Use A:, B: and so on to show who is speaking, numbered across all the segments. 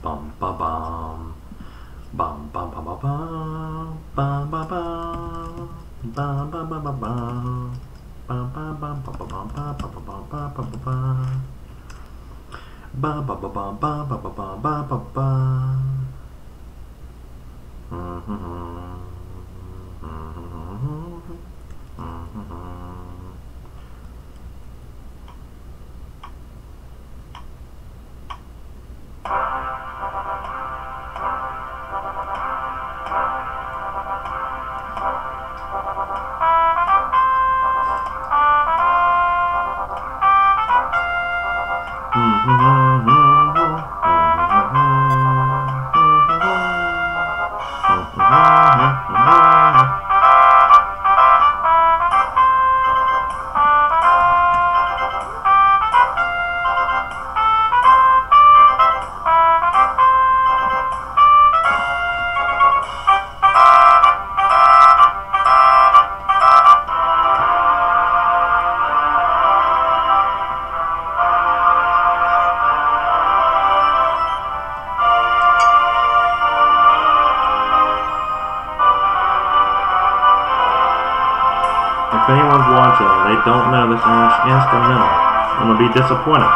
A: Bum ba bum. Bum bum bum bum bum bum bum bum bum bum bum bum bum. Bum bum bum bum bum bum bum bum bum bum bum bum. Bum bum bum bum bum bum bum bum bum bum. If anyone's watching and they don't know this instrumental, I'm going to be disappointed.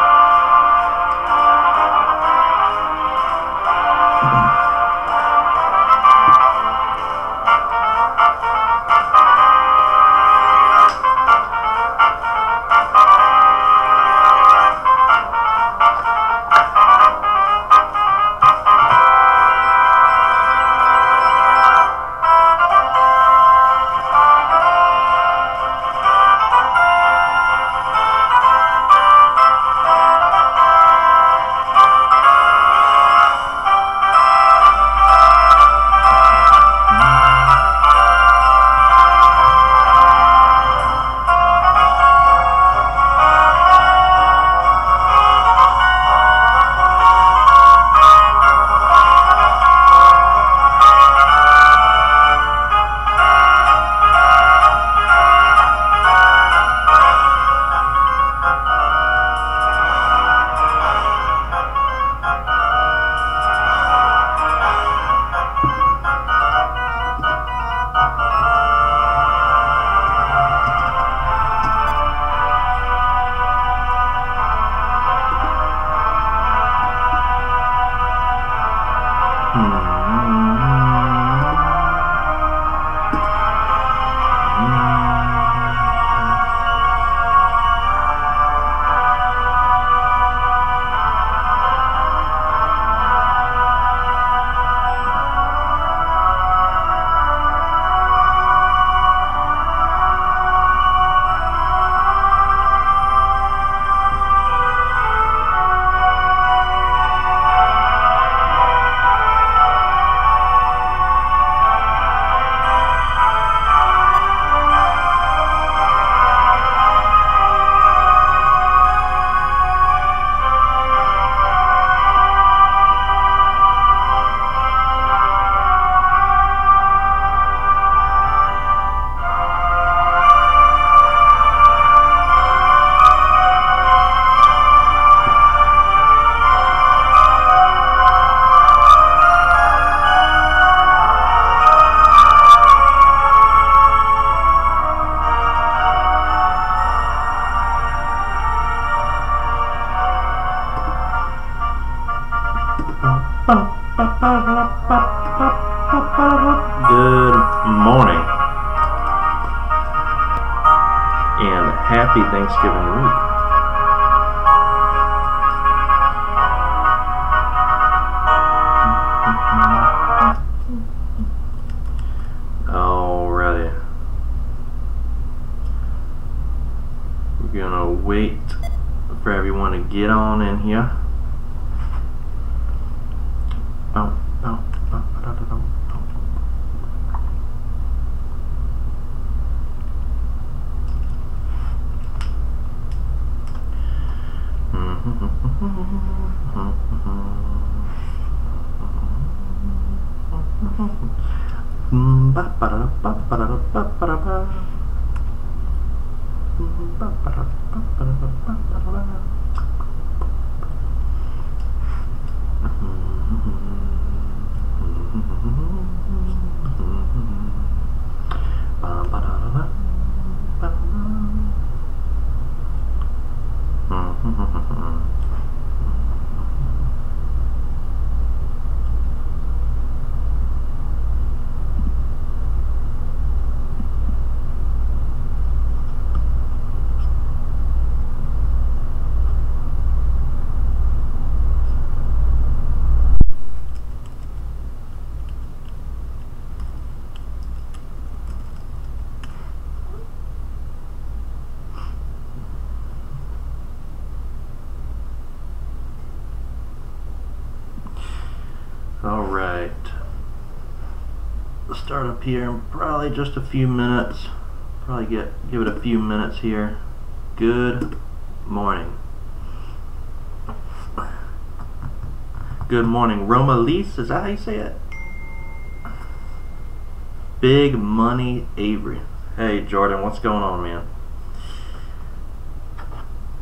A: Good morning and happy Thanksgiving week. Alrighty, we're gonna wait for everyone to get on in here. Alright, let's start up here in probably just a few minutes. Probably give it a few minutes here. Good morning. Good morning, Roma Lise, is that how you say it? Big Money Avery. Hey Jordan, what's going on, man?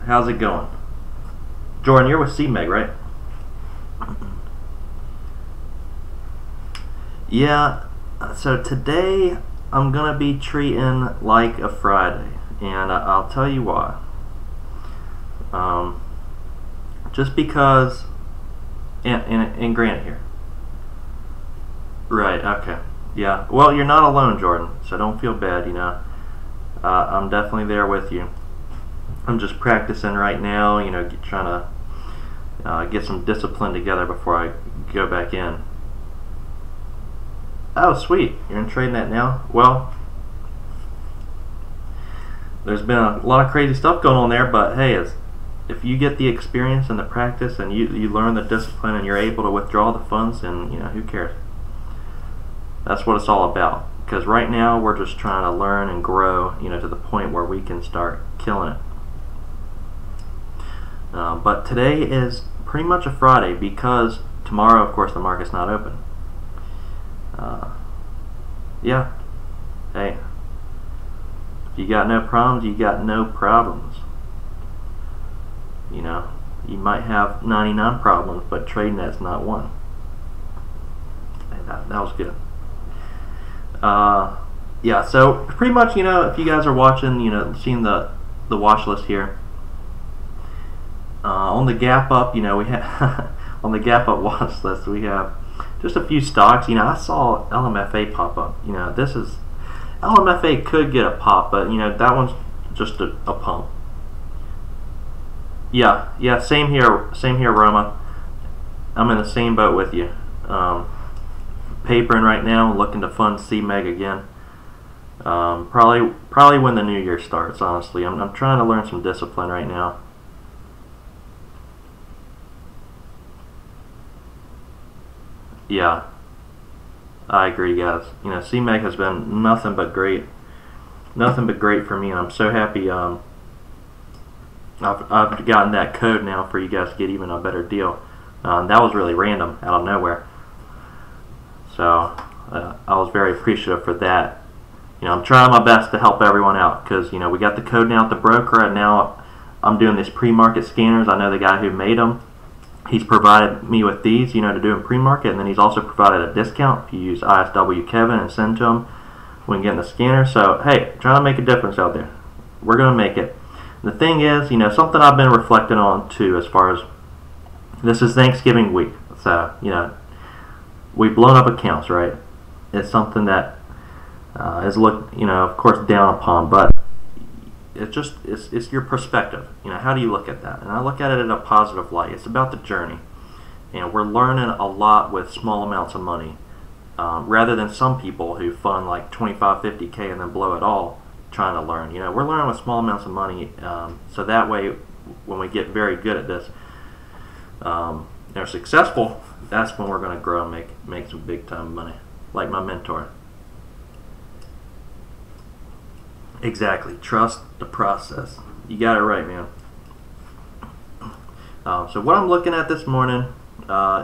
A: How's it going? Jordan, you're with CMEG, right? Yeah, so today I'm gonna be treating like a Friday, and I'll tell you why. Just because, and Grant here. Right, okay. Yeah, well, you're not alone, Jordan, so don't feel bad, you know. I'm definitely there with you. I'm just practicing right now, you know, trying to get some discipline together before I go back in. Oh, sweet. You're in TradeNet now? Well, there's been a lot of crazy stuff going on there, but hey, if you get the experience and the practice and you learn the discipline and you're able to withdraw the funds, then, you know, who cares? That's what it's all about. Because right now we're just trying to learn and grow, you know, to the point where we can start killing it. But today is pretty much a Friday because tomorrow, of course, the market's not open. Yeah. Hey, if you got no problems, you got no problems. You know, you might have 99 problems, but TradeNet's not one. Hey, that was good. Yeah, so pretty much, you know, if you guys are watching, you know, seeing the watch list here, on the gap up, you know, we have on the gap up watch list we have just a few stocks. You know, I saw LMFA pop up. You know, LMFA could get a pop, but you know, that one's just a pump. Yeah, same here, Roma. I'm in the same boat with you. Papering right now, looking to fund CMEG again. Probably when the new year starts. Honestly, I'm trying to learn some discipline right now. Yeah, I agree, guys. You know, CMEG has been nothing but great for me, and I'm so happy. I've gotten that code now for you guys to get even a better deal. That was really random, out of nowhere. So I was very appreciative for that. You know, I'm trying my best to help everyone out because, you know, we got the code now at the broker, and now I'm doing these pre-market scanners. I know the guy who made them. He's provided me with these, you know, to do in pre-market, and then he's also provided a discount if you use ISW Kevin and send to him when getting the scanner. So hey, trying to make a difference out there. We're gonna make it. The thing is, you know, something I've been reflecting on too, as far as this is Thanksgiving week, so you know, we've blown up accounts, right? It's something that is looked, you know, of course, down upon, but it's your perspective. You know, how do you look at that? And I look at it in a positive light. It's about the journey, and we're learning a lot with small amounts of money, rather than some people who fund like 25, 50K and then blow it all trying to learn. You know, we're learning with small amounts of money, so that way, when we get very good at this, and are successful, that's when we're going to grow and make some big time money, like my mentor. Exactly. Trust the process. You got it right, man. So what I'm looking at this morning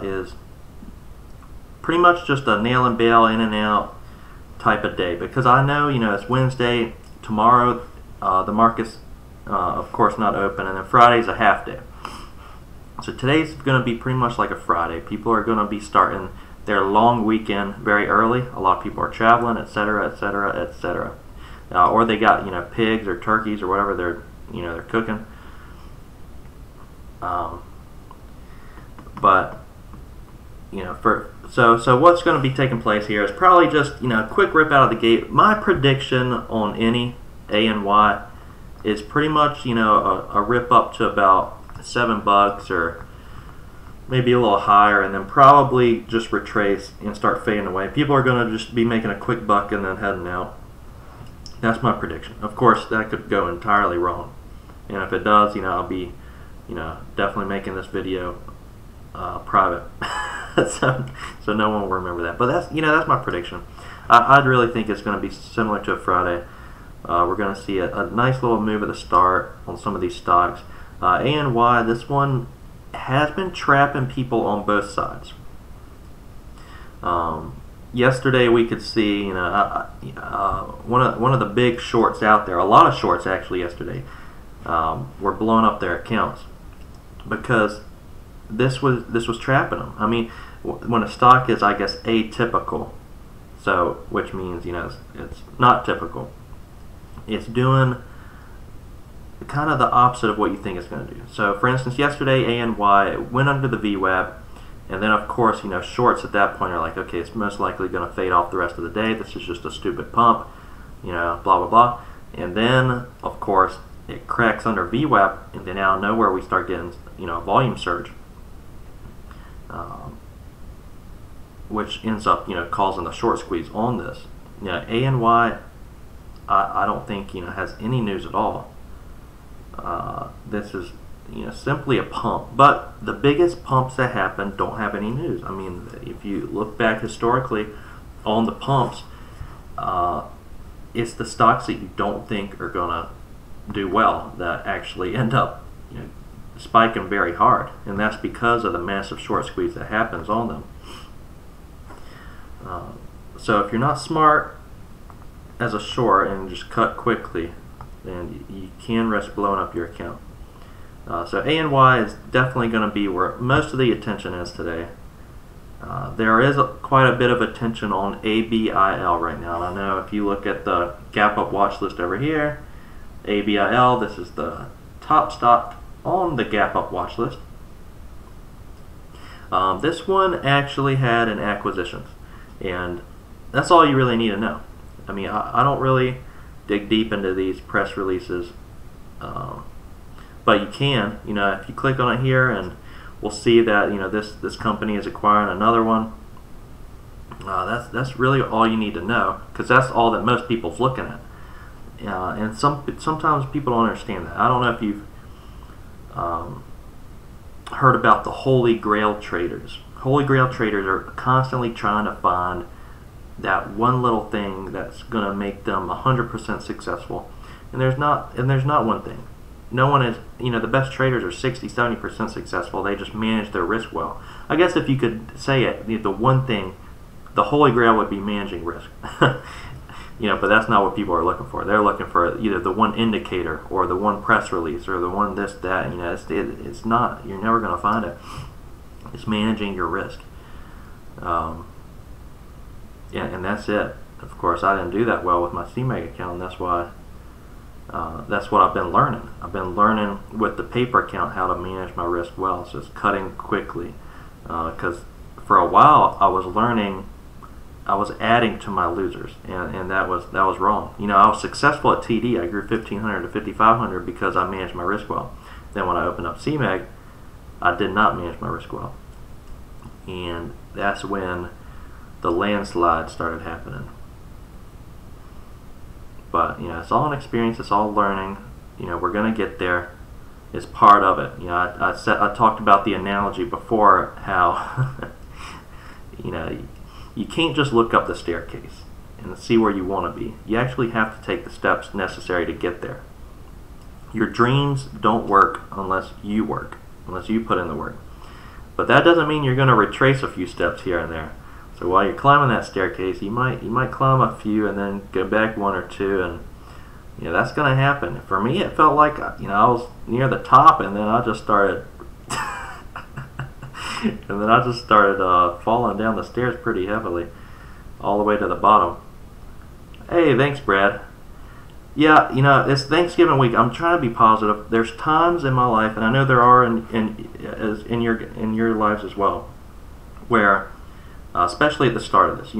A: is pretty much just a nail and bail, in and out, type of day, because I know, it's Wednesday. Tomorrow, the market's of course not open, and then Friday's a half day. So today's going to be pretty much like a Friday. People are going to be starting their long weekend very early. A lot of people are traveling, etc., etc., etc. Or they got pigs or turkeys or whatever they're cooking. But so what's going to be taking place here is probably just a quick rip out of the gate. My prediction on any ANY is pretty much a rip up to about $7 or maybe a little higher, and then probably just retrace and start fading away. People are going to just be making a quick buck and then heading out. That's my prediction. Of course, that could go entirely wrong, and if it does, I'll be definitely making this video private, so no one will remember that. But that's my prediction. I'd really think it's going to be similar to a Friday. We're going to see a nice little move at the start on some of these stocks. ANY, this one has been trapping people on both sides. Yesterday we could see one of the big shorts out there. A lot of shorts actually yesterday were blowing up their accounts because this was trapping them. I mean, when a stock is, I guess, atypical, so which means it's not typical. It's doing kind of the opposite of what you think it's going to do. So, for instance, yesterday ANY went under the VWAP, and then of course shorts at that point are like, okay, it's most likely going to fade off the rest of the day. This is just a stupid pump, blah blah blah. And then of course it cracks under VWAP, and then out of nowhere we start getting a volume surge, which ends up causing the short squeeze on this. ANY, I don't think has any news at all. This is simply a pump, but the biggest pumps that happen don't have any news. I mean, if you look back historically on the pumps, it's the stocks that you don't think are gonna do well that actually end up spiking very hard, and that's because of the massive short squeeze that happens on them. So if you're not smart as a short and just cut quickly, then you can risk blowing up your account. So ANY is definitely going to be where most of the attention is today. There is quite a bit of attention on ABIL right now. And I know if you look at the gap up watch list over here, ABIL, this is the top stock on the gap up watch list. This one actually had an acquisition, and that's all you really need to know. I mean, I don't really dig deep into these press releases, but you can, if you click on it here, and we'll see that this company is acquiring another one. That's really all you need to know, because that's all that most people's looking at. And sometimes people don't understand that. I don't know if you've heard about the Holy Grail traders. Holy Grail traders are constantly trying to find that one little thing that's going to make them 100% successful, and there's not one thing. No one is, the best traders are 60-70% successful. They just manage their risk well. I guess if you could say it, the one thing, the Holy Grail would be managing risk. But that's not what people are looking for. They're looking for either the one indicator or the one press release or the one this, that. It's not. You're never going to find it. It's managing your risk. Yeah, and that's it. Of course, I didn't do that well with my CMAG account, and that's why. That's what I've been learning. I've been learning with the paper account how to manage my risk well. So it's cutting quickly, because for a while I was learning. I was adding to my losers, and that was wrong. I was successful at TD. I grew 1,500 to 5,500 because I managed my risk well. Then when I opened up CMAG, I did not manage my risk well, and that's when the landslide started happening. But it's all an experience. It's all learning. We're gonna get there. It's part of it. I talked about the analogy before, how you can't just look up the staircase and see where you want to be. You actually have to take the steps necessary to get there. Your dreams don't work unless you work, unless you put in the work. But that doesn't mean you're going to retrace a few steps here and there. So while you're climbing that staircase, you might climb a few and then go back one or two, and that's going to happen. For me, it felt like I was near the top, and then I just started falling down the stairs pretty heavily, all the way to the bottom. Hey, thanks, Brad. Yeah, it's Thanksgiving week. I'm trying to be positive. There's times in my life, and I know there are in your lives as well, where, especially at the start of this,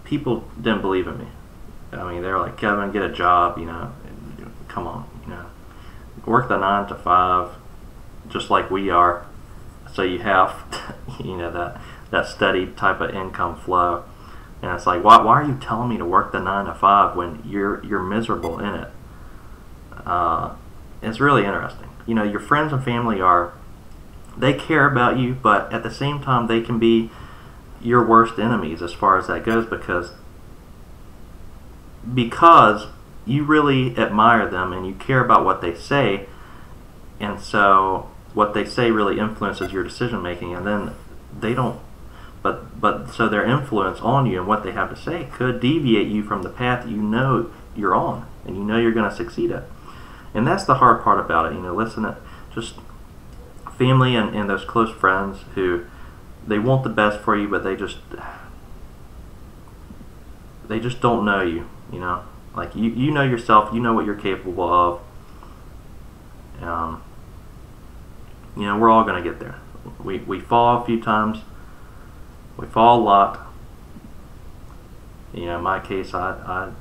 A: people didn't believe in me. I mean, they were like, Kevin, get a job, come on, work the 9 to 5, just like we are. So you have, that steady type of income flow. And it's like, why are you telling me to work the 9 to 5 when you're miserable in it? It's really interesting. Your friends and family they care about you, but at the same time, they can be your worst enemies as far as that goes, because you really admire them and you care about what they say, and so what they say really influences your decision making, and then they don't. But so their influence on you and what they have to say could deviate you from the path you're on and you're going to succeed at. And that's the hard part about it. Listen to just family and those close friends who they want the best for you, but they just don't know you. Like you know yourself. You know what you're capable of. We're all going to get there. We fall a few times. We fall a lot. In my case, I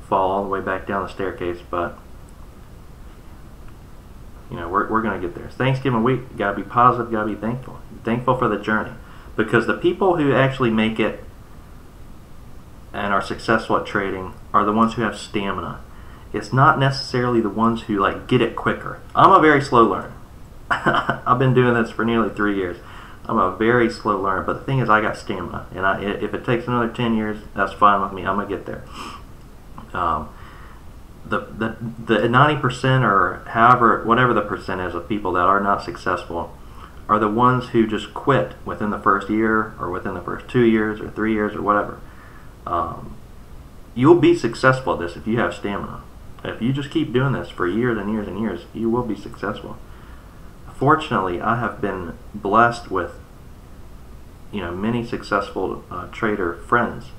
A: fall all the way back down the staircase, but we're going to get there. It's Thanksgiving week. You got to be positive. You got to be thankful. Thankful for the journey, because the people who actually make it and are successful at trading are the ones who have stamina. It's not necessarily the ones who get it quicker. I'm a very slow learner. I've been doing this for nearly 3 years. I'm a very slow learner, but the thing is, I got stamina, and if it takes another 10 years, that's fine with me. I'm gonna get there. The 90% or whatever the percent is of people that are not successful are the ones who just quit within the first year or within the first 2 years or 3 years or whatever. You'll be successful at this if you have stamina. If you just keep doing this for years and years and years, you will be successful. Fortunately, I have been blessed with many successful trader friends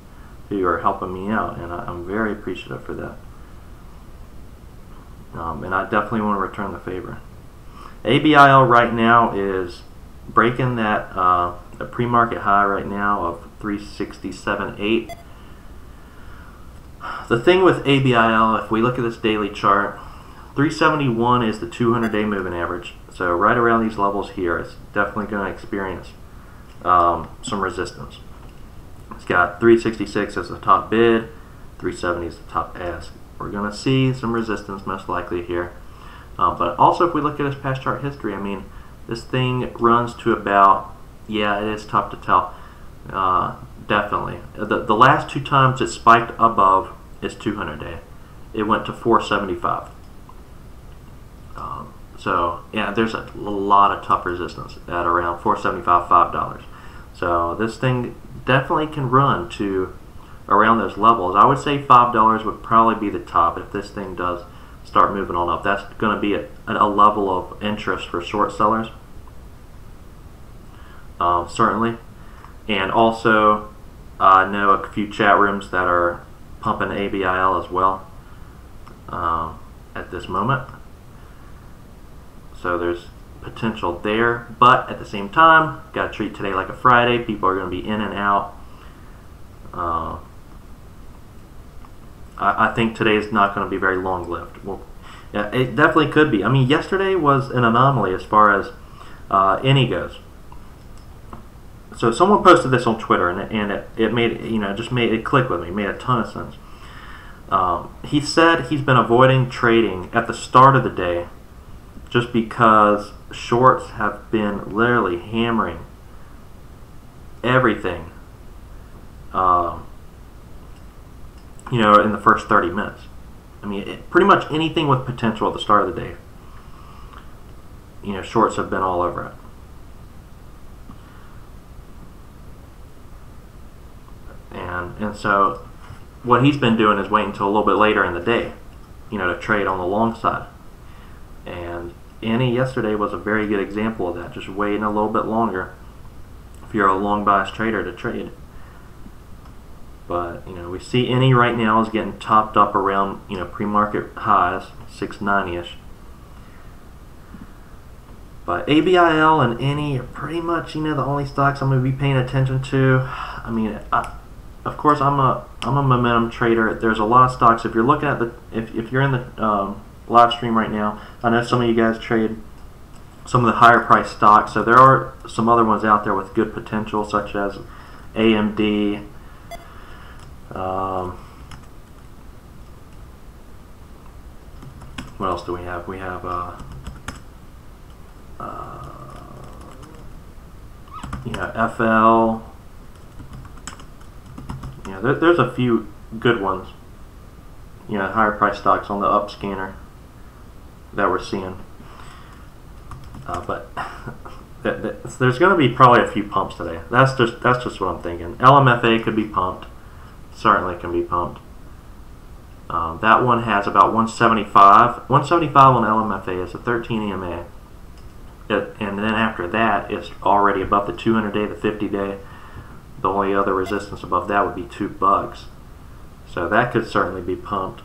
A: who are helping me out, and I'm very appreciative for that. And I definitely want to return the favor. ABIL right now is breaking that a pre-market high right now of 367.8. The thing with ABIL, if we look at this daily chart, 371 is the 200-day moving average. So right around these levels here, it's definitely going to experience some resistance. It's got 366 as the top bid, 370 is the top ask. We're going to see some resistance most likely here. But also if we look at its past chart history, I mean, this thing runs to about, yeah, it is tough to tell. Definitely. The last 2 times it spiked above its 200-day. It went to 475. So yeah, there's a lot of tough resistance at around $4.75, $5. So this thing definitely can run to around those levels. I would say $5 would probably be the top if this thing does start moving on up. That's going to be a level of interest for short sellers, certainly. And also, I know a few chat rooms that are pumping ABIL as well at this moment. So there's potential there, but at the same time, got to treat today like a Friday. People are going to be in and out. I think today is not going to be very long-lived. Well, yeah, it definitely could be. I mean, yesterday was an anomaly as far as any goes. So someone posted this on Twitter, and it made it click with me. It made a ton of sense. He said he's been avoiding trading at the start of the day just because shorts have been literally hammering everything, in the first 30 minutes. I mean, pretty much anything with potential at the start of the day, shorts have been all over it. And so what he's been doing is waiting until a little bit later in the day, to trade on the long side. And Annie yesterday was a very good example of that, just waiting a little bit longer if you're a long bias trader to trade. But we see Annie right now is getting topped up around pre-market highs, 690-ish. But ABIL and Annie are pretty much the only stocks I'm going to be paying attention to. I mean, of course I'm a momentum trader. There's a lot of stocks. If you're looking at if you're in the live stream right now, I know some of you guys trade some of the higher price stocks. So there are some other ones out there with good potential, such as AMD. What else do we have? We have FL. There's a few good ones. Higher price stocks on the up scanner that we're seeing. But there's going to be probably a few pumps today. That's just what I'm thinking. LMFA could be pumped. Certainly can be pumped. That one has about 175. 175 on LMFA is a 13 EMA. And then after that, it's already above the 200-day, the 50-day. The only other resistance above that would be $2. So that could certainly be pumped.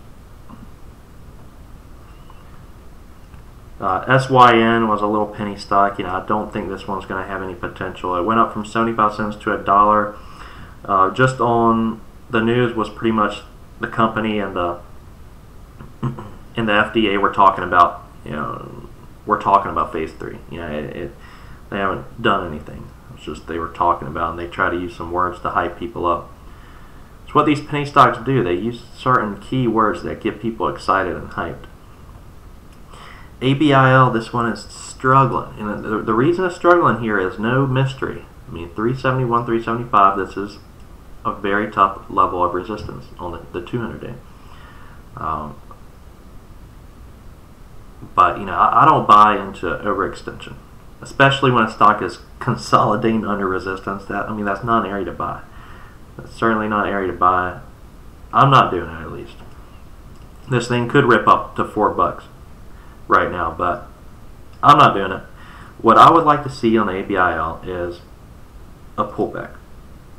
A: SYN was a little penny stock. I don't think this one's going to have any potential. It went up from 75 cents to $1. Just on the news was pretty much the company and the FDA were talking about. We're talking about phase 3. They haven't done anything. It's just they were talking about, and they try to use some words to hype people up. It's what these penny stocks do. They use certain key words that get people excited and hyped. ABIL, this one is struggling. And the reason it's struggling here is no mystery. 371, 375, this is a very tough level of resistance on the 200-day. But I don't buy into overextension, especially when a stock is consolidating under resistance. That's not an area to buy. That's certainly not an area to buy. I'm not doing it, at least. This thing could rip up to $4 right now, but I'm not doing it. What I would like to see on the ABIL is a pullback.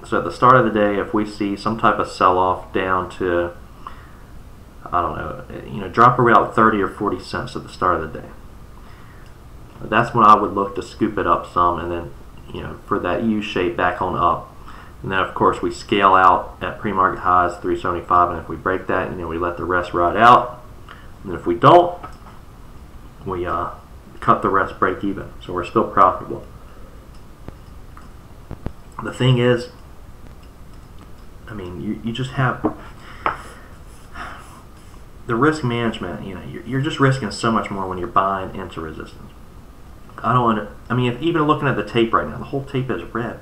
A: So at the start of the day, if we see some type of sell-off down to, I don't know, drop around 30 or 40 cents at the start of the day, that's when I would look to scoop it up some, and then for that U shape back on up. And then of course we scale out at pre-market highs 375, and if we break that, we let the rest ride out. And if we don't, we cut the rest break even. So we're still profitable. The thing is, you just have the risk management. You're just risking so much more when you're buying into resistance. If even looking at the tape right now, the whole tape is red.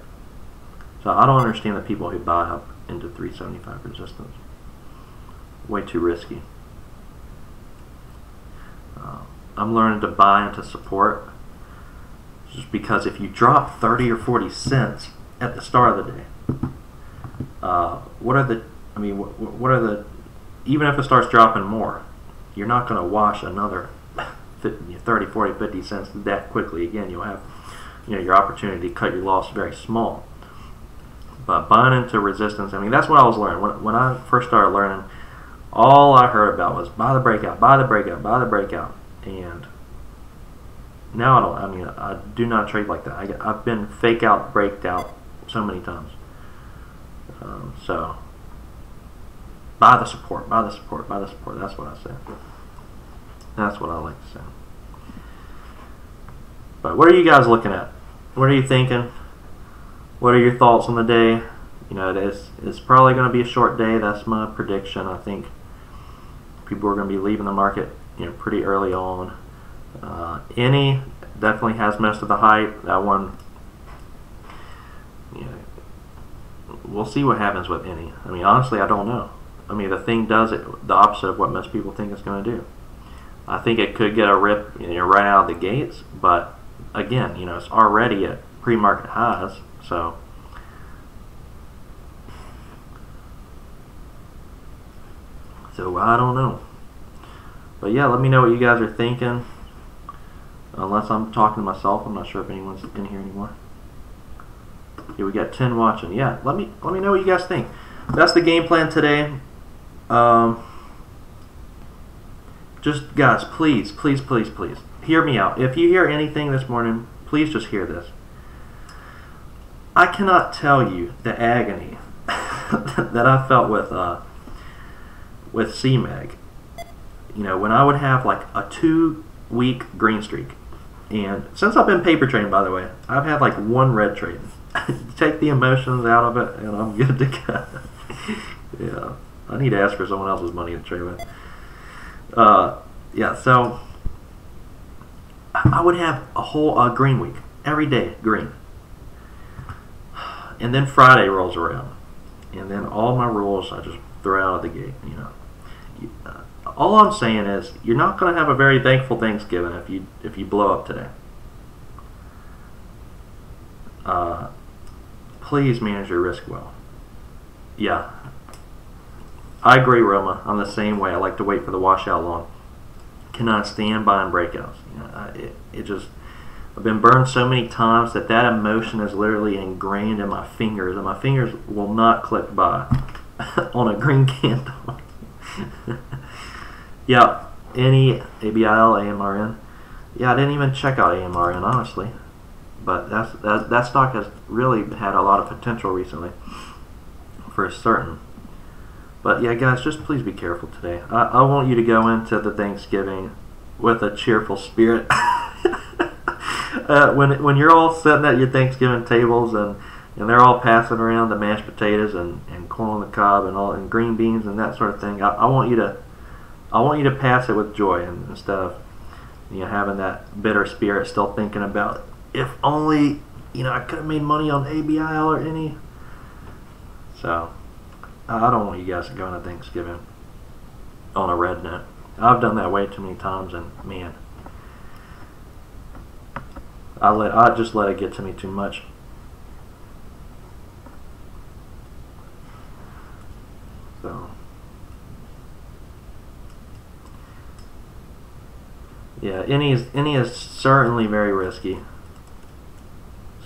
A: So I don't understand the people who buy up into 375 resistance. Way too risky. I'm learning to buy into support, just because if you drop 30 or 40 cents at the start of the day, even if it starts dropping more, you're not going to wash another 30, 40, 50 cents that quickly. Again, you'll have your opportunity to cut your loss very small. But buying into resistance, that's what I was learning. When I first started learning, all I heard about was buy the breakout, buy the breakout, buy the breakout. And now I do not trade like that. I've been fake out, breaked out so many times. So buy the support, buy the support, buy the support. That's what I say. That's what I like to say. But what are you guys looking at? What are you thinking? What are your thoughts on the day? It's probably going to be a short day. That's my prediction. I think people are going to be leaving the market pretty early on. Any definitely has most of the hype. That one, we'll see what happens with any. Honestly, I don't know. The thing does it the opposite of what most people think it's going to do. I think it could get a rip right out of the gates, but again, it's already at pre-market highs, so So I don't know. But yeah, let me know what you guys are thinking. Unless I'm talking to myself, I'm not sure if anyone's in here anymore. Yeah, we got 10 watching. Yeah, let me know what you guys think. That's the game plan today. Just guys, please, please, please, please, hear me out. If you hear anything this morning, please just hear this. I cannot tell you the agony that I felt with CMAG. You know, when I would have like a 2-week green streak. And since I've been paper trading, by the way, I've had like 1 red trade. Take the emotions out of it, and I'm good to go. Yeah, I need to ask for someone else's money to trade with. Yeah, so I would have a whole green week. Every day, green. And then Friday rolls around. And then all my rules I just throw out of the gate, you know. All I'm saying is you're not going to have a very thankful Thanksgiving if you blow up today. Please manage your risk well. Yeah, I agree, Roma. I'm the same way. I like to wait for the washout long. Cannot stand buying breakouts. You know, it just, I've been burned so many times that emotion is literally ingrained in my fingers, and my fingers will not click buy on a green candle. Yeah, any ABIL, AMRN. Yeah, I didn't even check out AMRN, honestly. But that stock has really had a lot of potential recently, for certain. But yeah, guys, just please be careful today. I want you to go into the Thanksgiving with a cheerful spirit. When you're all sitting at your Thanksgiving tables and they're all passing around the mashed potatoes and corn on the cob and green beans and that sort of thing, I want you to pass it with joy instead of having that bitter spirit, still thinking about if only I could have made money on ABIL or any. So I don't want you guys to go into Thanksgiving on a red note. I've done that way too many times, and man, I just let it get to me too much. So yeah, any is certainly very risky.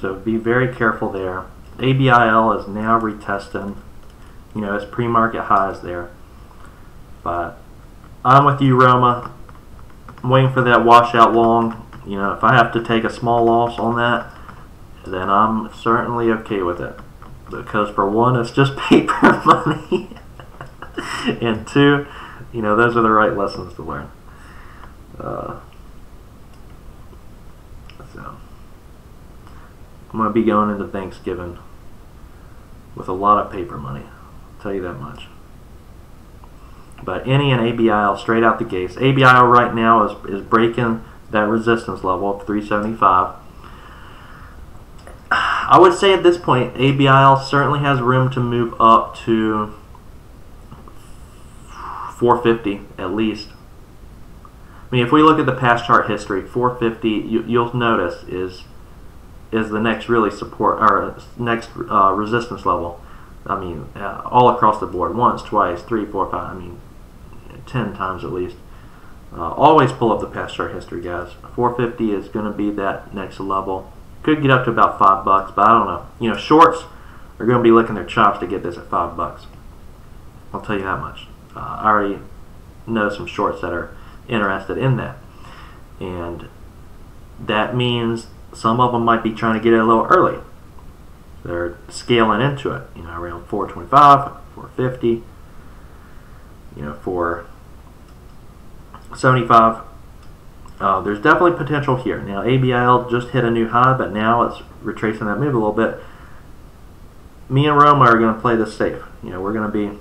A: So be very careful there. ABIL is now retesting, its pre-market highs there. But I'm with you, Roma. I'm waiting for that washout long. If I have to take a small loss on that, then I'm certainly okay with it. Because for one, it's just paper money. And two, those are the right lessons to learn. So I'm going to be going into Thanksgiving with a lot of paper money. I'll tell you that much. But any and ABIL straight out the gates. ABIL right now is breaking that resistance level of 375. I would say at this point, ABIL certainly has room to move up to 450 at least. I mean, if we look at the past chart history, 450, you'll notice is the next really support or next resistance level. I mean, all across the board, once, twice, 3, 4, 5. I mean, 10 times at least. Always pull up the past chart history, guys. 450 is going to be that next level. Could get up to about $5, but I don't know. Shorts are going to be licking their chops to get this at $5. I'll tell you that much. I already know some shorts that are interested in that, and that means some of them might be trying to get it a little early. They're scaling into it, around 425, 450, 475. There's definitely potential here. Now, ABIL just hit a new high, but now it's retracing that move a little bit. Me and Roma are going to play this safe. We're going to be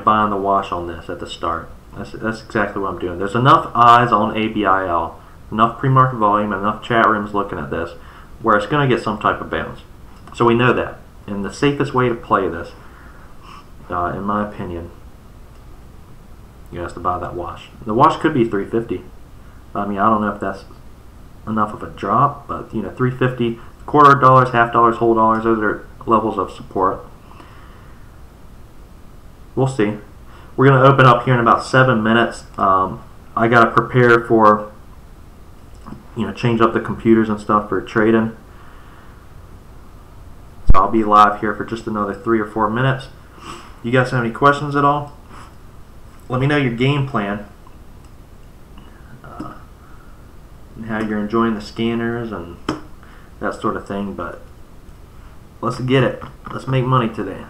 A: buying the wash on this at the start. That's exactly what I'm doing. There's enough eyes on ABIL, enough pre-market volume, enough chat rooms looking at this, where it's going to get some type of bounce. So we know that. And the safest way to play this, in my opinion, is to buy that wash. The wash could be 350. I mean, I don't know if that's enough of a drop, but 350, $0.25, $0.5, whole dollars, those are levels of support. we'll see. We're going to open up here in about 7 minutes. I got to prepare for, change up the computers and stuff for trading. So I'll be live here for just another 3 or 4 minutes. You guys have any questions at all? Let me know your game plan. And how you're enjoying the scanners and that sort of thing. But let's get it. Let's make money today.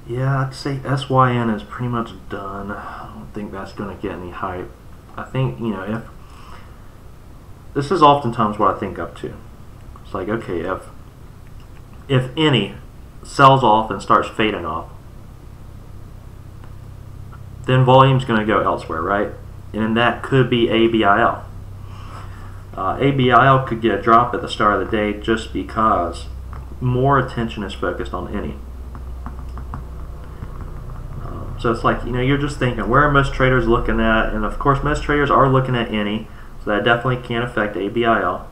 A: Yeah, I'd say SYN is pretty much done. I don't think that's going to get any hype. I think, if this is oftentimes what I think up to. It's like, okay, if any sells off and starts fading off, then volume's going to go elsewhere, right? And that could be ABIL. ABIL could get a drop at the start of the day just because more attention is focused on any. So it's like, you're just thinking, where are most traders looking at? And of course, most traders are looking at any, so that definitely can affect ABIL.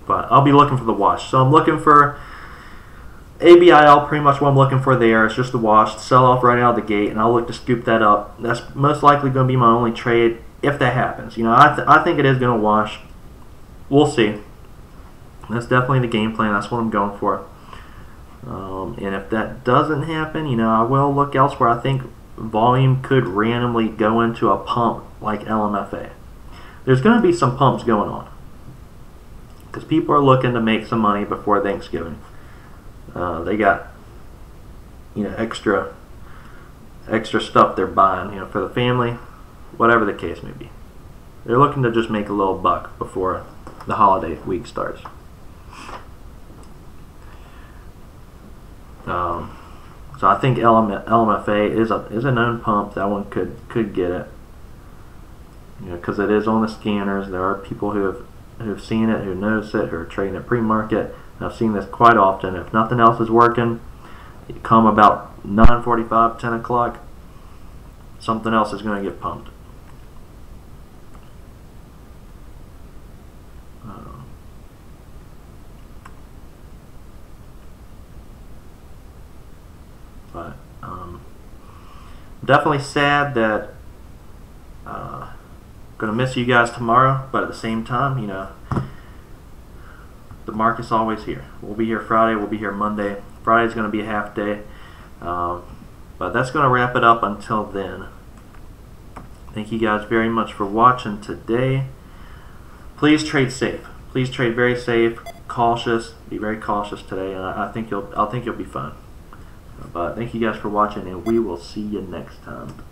A: But I'll be looking for the wash. So I'm looking for ABIL, pretty much what I'm looking for there. It's just the wash, sell off right out of the gate, and I'll look to scoop that up. That's most likely going to be my only trade if that happens. I think it is going to wash. We'll see. That's definitely the game plan. That's what I'm going for. And if that doesn't happen, I will look elsewhere. I think volume could randomly go into a pump like LMFA. There's going to be some pumps going on because people are looking to make some money before Thanksgiving. They got extra stuff they're buying, for the family, whatever the case may be. They're looking to just make a little buck before the holiday week starts. So I think LMFA is a known pump. That one could get it, because it is on the scanners. There are people who have seen it, who notice it, who are trading at pre-market. I've seen this quite often. If nothing else is working, you come about 9:45, 10 o'clock, something else is going to get pumped. But definitely sad that going to miss you guys tomorrow, but at the same time, the market's always here. We'll be here Friday, we'll be here Monday. Friday's going to be a half day, but that's going to wrap it up until then. Thank you guys very much for watching today. Please trade safe. Please trade very safe, cautious. Be very cautious today, and I think you'll be fine. But thank you guys for watching, and we will see you next time.